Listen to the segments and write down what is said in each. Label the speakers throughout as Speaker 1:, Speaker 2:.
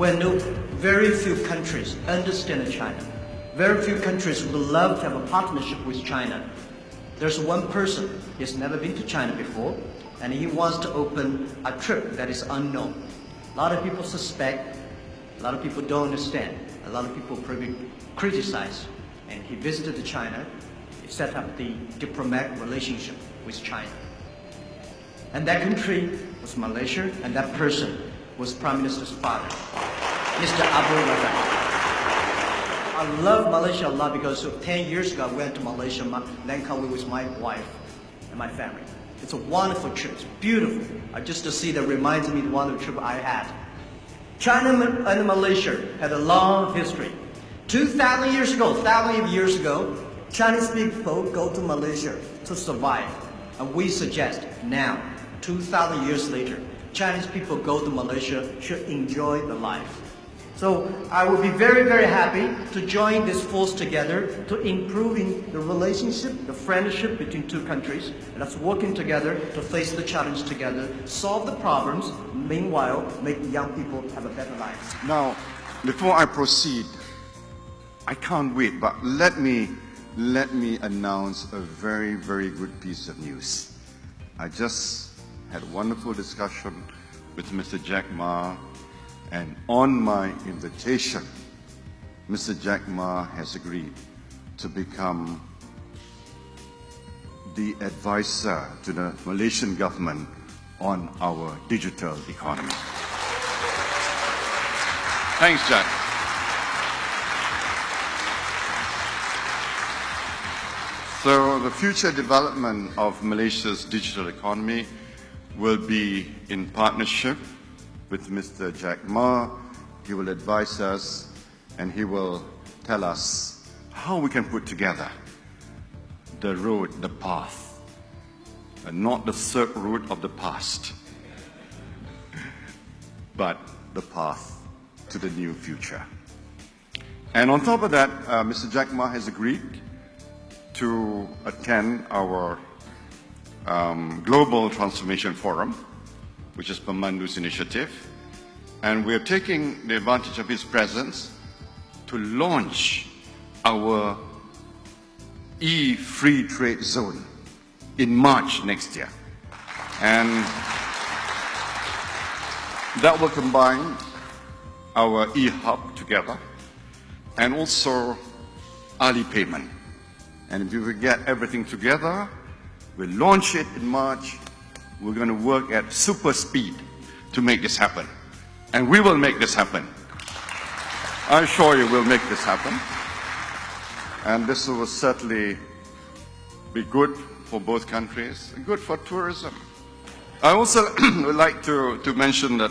Speaker 1: When very few countries understand China, very few countries would love to have a partnership with China. There's one person, he's never been to China before, and he wants to open a trip that is unknown. A lot of people suspect, a lot of people don't understand, a lot of people probably criticize. And he visited China, he set up the diplomatic relationship with China. And that country was Malaysia, and that person was Prime Minister's father, Mr. Razak. I love Malaysia a lot because 10 years ago I went to Malaysia, Langkawi, with my wife and my family. It's a wonderful trip, it's beautiful. Just to see that reminds me of one of the trip I had. China and Malaysia had a long history. 2,000 years ago, thousands of years ago, Chinese people go to Malaysia to survive. And we suggest now, 2,000 years later, Chinese people go to Malaysia should enjoy the life. So I would be very, very happy to join this force together to improving the relationship, the friendship between two countries. And us working together to face the challenge together, solve the problems, meanwhile, make young people have a better life.
Speaker 2: Now, before I proceed, I can't wait, but let me announce a very, very good piece of news. I just had a wonderful discussion with Mr. Jack Ma, and on my invitation, Mr. Jack Ma has agreed to become the advisor to the Malaysian government on our digital economy. Thanks, Jack. So the future development of Malaysia's digital economy will be in partnership with Mr. Jack Ma. He will advise us and he will tell us how we can put together the road, the path, and not the third route of the past, but the path to the new future. And on top of that, Mr. Jack Ma has agreed to attend our Global Transformation Forum, which is Pemandu's initiative. And we're taking the advantage of his presence to launch our e-free trade zone in March next year. And that will combine our e-hub together and also Ali payment. And if we get everything together, we'll launch it in March. We're going to work at super speed to make this happen. And we will make this happen. I assure you we'll make this happen. And this will certainly be good for both countries and good for tourism. I also would like to mention that,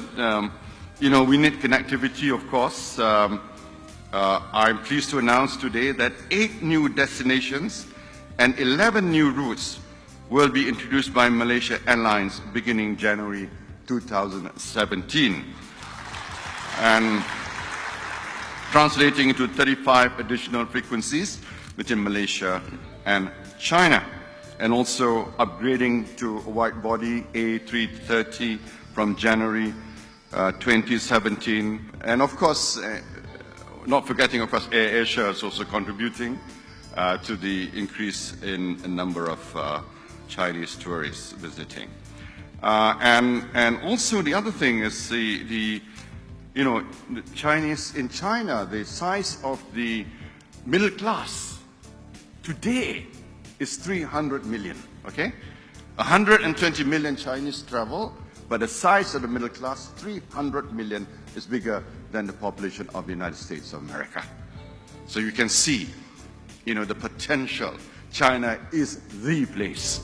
Speaker 2: we need connectivity, of course. I'm pleased to announce today that 8 new destinations and 11 new routes will be introduced by Malaysia Airlines beginning January 2017. And translating into 35 additional frequencies between Malaysia and China. And also upgrading to a wide-body A330 from January 2017. And of course, not forgetting, of course, Air Asia is also contributing to the increase in a number of Chinese tourists visiting. And also the other thing is the Chinese in China, the size of the middle class today is 300 million, okay? 120 million Chinese travel, but the size of the middle class, 300 million, is bigger than the population of the United States of America. So you can see, the potential. China is the place.